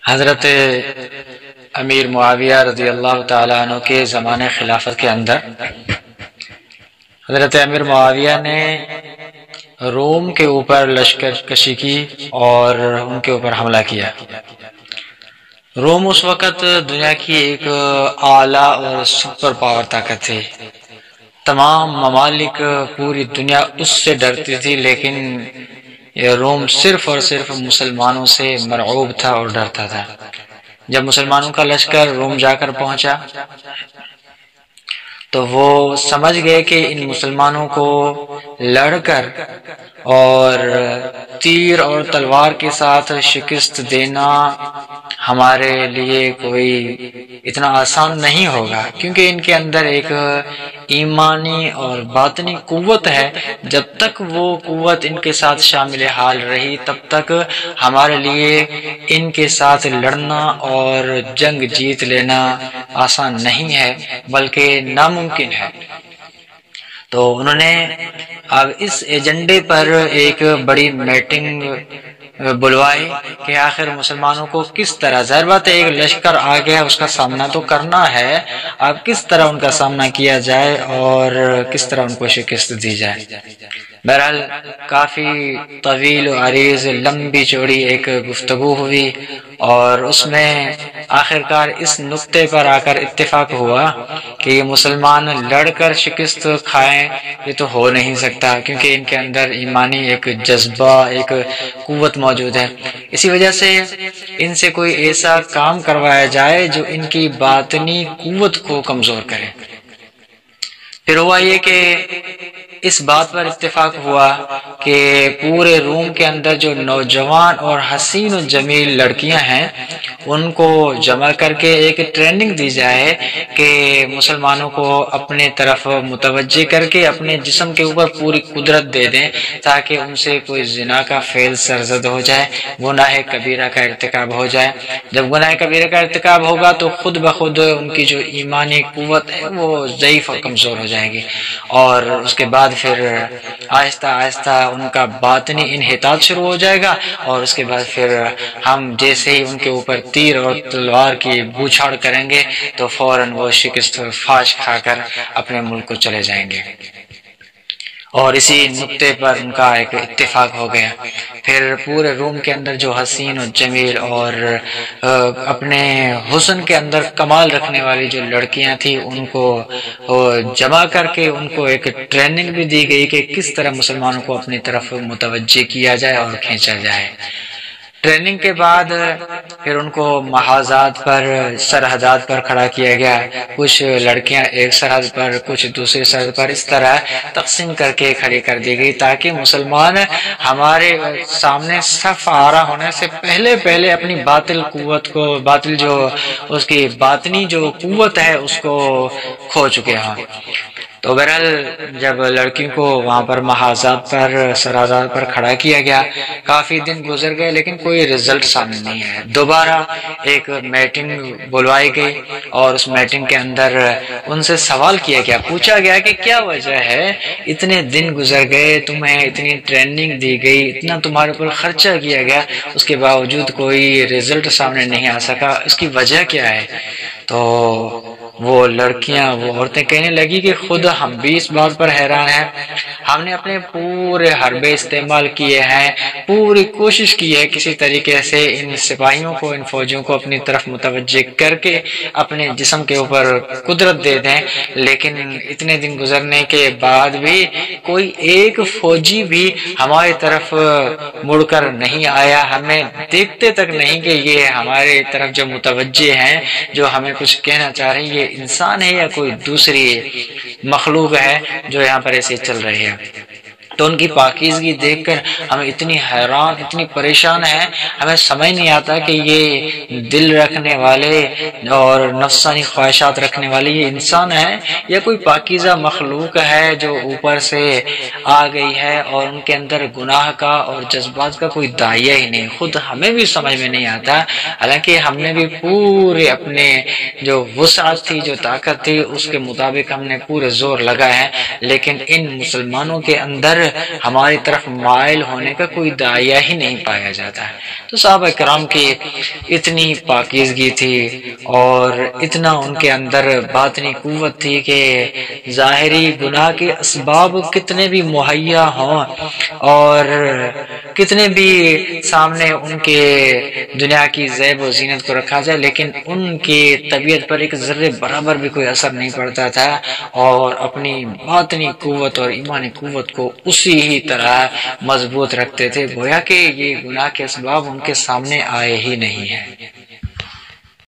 حضرت امیر معاویہ رضی اللہ تعالیٰ عنہ کے زمانے خلافت کے اندر حضرت امیر معاویہ نے روم کے اوپر لشکر کشی کی اور ان کے اوپر حملہ کیا۔ روم اس وقت دنیا کی ایک اعلیٰ اور سپر پاور طاقت تھی۔ تمام ممالک پوری دنیا اس سے ڈرتی تھی، لیکن یہ روم صرف اور صرف مسلمانوں سے مرعوب تھا اور ڈرتا تھا۔ جب مسلمانوں کا لشکر روم جا کر پہنچا تو وہ سمجھ گئے کہ ان مسلمانوں کو لڑ کر اور تیر اور تلوار کے ساتھ شکست دینا ہمارے لیے کوئی اتنا آسان نہیں ہوگا، کیونکہ ان کے اندر ایک ایمانی اور باطنی قوت ہے۔ جب تک وہ قوت ان کے ساتھ شامل حال رہی تب تک ہمارے لیے ان کے ساتھ لڑنا اور جنگ جیت لینا آسان نہیں ہے بلکہ ناممکن ہے۔ تو انہوں نے اب اس ایجنڈے پر ایک بڑی میٹنگ بلوائی کہ آخر مسلمانوں کو کس طرح، ظاہر بات ہے ایک لشکر آ گیا، اس کا سامنا تو کرنا ہے، اب کس طرح ان کا سامنا کیا جائے اور کس طرح ان کو شکست دی جائے۔ بہرحال کافی طویل و عریض، لمبی چوڑی ایک گفتگو ہوئی اور اس میں آخرکار اس نقطے پر آ کر اتفاق ہوا کہ یہ مسلمان لڑ کر شکست کھائیں یہ تو ہو نہیں سکتا، کیونکہ ان کے اندر ایمانی ایک جذبہ، ایک قوت موجود ہے۔ اسی وجہ سے ان سے کوئی ایسا کام کروایا جائے جو ان کی باطنی قوت کو کمزور کرے۔ پھر ہوا یہ کہ اس بات پر اتفاق ہوا کہ پورے روم کے اندر جو نوجوان اور حسین و جمیل لڑکیاں ہیں ان کو جمع کر کے ایک ٹریننگ دی جائے کہ مسلمانوں کو اپنے طرف متوجہ کر کے اپنے جسم کے اوپر پوری قدرت دے دیں تاکہ ان سے کوئی زنا کا فعل سرزد ہو جائے، گناہ کبیرہ کا ارتکاب ہو جائے۔ جب گناہ کبیرہ کا ارتکاب ہوگا تو خود بخود ان کی جو ایمانی قوت ہے وہ ضعیف اور کمزور ہو جائے گی، اور اس کے بعد پھر آہستہ آہستہ ان کا باطنی انحطاط شروع ہو جائے گا، اور اس کے بعد پھر ہم جیسے ہی ان کے اوپر تیر اور تلوار کی بوچھاڑ کریں گے تو فوراً وہ شکست فاش کھا کر اپنے ملک کو چلے جائیں گے۔ اور اسی نقطے پر ان کا ایک اتفاق ہو گیا۔ پھر پورے روم کے اندر جو حسین و جمیل اور اپنے حسن کے اندر کمال رکھنے والی جو لڑکیاں تھیں ان کو جمع کر کے ان کو ایک ٹریننگ بھی دی گئی کہ کس طرح مسلمانوں کو اپنی طرف متوجہ کیا جائے اور کھینچا جائے۔ ٹریننگ کے بعد پھر ان کو محاذات پر، سرحدات پر کھڑا کیا گیا، کچھ لڑکیاں ایک سرحد پر، کچھ دوسری سرحد پر، اس طرح تقسیم کر کے کھڑی کر دی گئی تاکہ مسلمان ہمارے سامنے صف آرا ہونے سے پہلے اپنی باطل قوت کو، باطل جو اس کی باطنی جو قوت ہے اس کو کھو چکے ہوں۔ تو بہرحال جب لڑکیوں کو وہاں پر محاذات پر، سرحدات پر کھڑا کیا گیا، کافی دن گزر گئے لیکن کوئی رزلٹ سامنے نہیں ہے۔ دوبارہ ایک میٹنگ بلوائی گئی اور اس میٹنگ کے اندر ان سے سوال کیا گیا، پوچھا گیا کہ کیا وجہ ہے اتنے دن گزر گئے، تمہیں اتنی ٹریننگ دی گئی، اتنا تمہارے اوپر خرچہ کیا گیا، اس کے باوجود کوئی رزلٹ سامنے نہیں آ سکا، اس کی وجہ کیا ہے؟ تو وہ لڑکیاں، وہ عورتیں کہنے لگی کہ خود ہم بھی اس بات پر حیران ہیں، ہم نے اپنے پورے حربے استعمال کیے ہیں، پوری کوشش کی ہے کسی طریقے سے ان سپاہیوں کو، ان فوجیوں کو اپنی طرف متوجہ کر کے اپنے جسم کے اوپر قدرت دے دیں، لیکن اتنے دن گزرنے کے بعد بھی کوئی ایک فوجی بھی ہماری طرف مڑ کر نہیں آیا، ہمیں دیکھتے تک نہیں کہ یہ ہمارے طرف جو متوجہ ہیں، جو ہمیں کچھ کہنا چاہ رہے ہیں، یہ انسان ہے یا کوئی دوسری مخلوق ہے جو یہاں پر ایسے چل رہی ہے۔ تو ان کی پاکیزگی دیکھ کر ہم اتنی حیران، اتنی پریشان ہیں، ہمیں سمجھ نہیں آتا کہ یہ دل رکھنے والے اور نفسانی خواہشات رکھنے والے یہ انسان ہیں یا کوئی پاکیزہ مخلوق ہے جو اوپر سے آ گئی ہے اور ان کے اندر گناہ کا اور جذبات کا کوئی داعیہ ہی نہیں۔ خود ہمیں بھی سمجھ میں نہیں آتا، حالانکہ ہم نے بھی پورے اپنے جو وسعت تھی، جو طاقت تھی، اس کے مطابق ہم نے پورے زور لگائے ہیں، لیکن ان مسلمانوں کے اندر ہماری طرف مائل ہونے کا کوئی داعیہ ہی نہیں پایا جاتا ہے۔ تو صحابہ کرام کی اتنی پاکیزگی تھی اور اتنا ان کے اندر باطنی قوت تھی کہ ظاہری گناہ کے اسباب کتنے بھی مہیا ہوں اور کتنے بھی سامنے ان کے دنیا کی زیب و زینت کو رکھا جائے، لیکن ان کی طبیعت پر ایک ذرے برابر بھی کوئی اثر نہیں پڑتا تھا اور اپنی باطنی قوت اور ایمانی قوت کو اسی ہی طرح مضبوط رکھتے تھے، گویا کہ یہ گناہ کے اسباب ان کے سامنے آئے ہی نہیں ہیں۔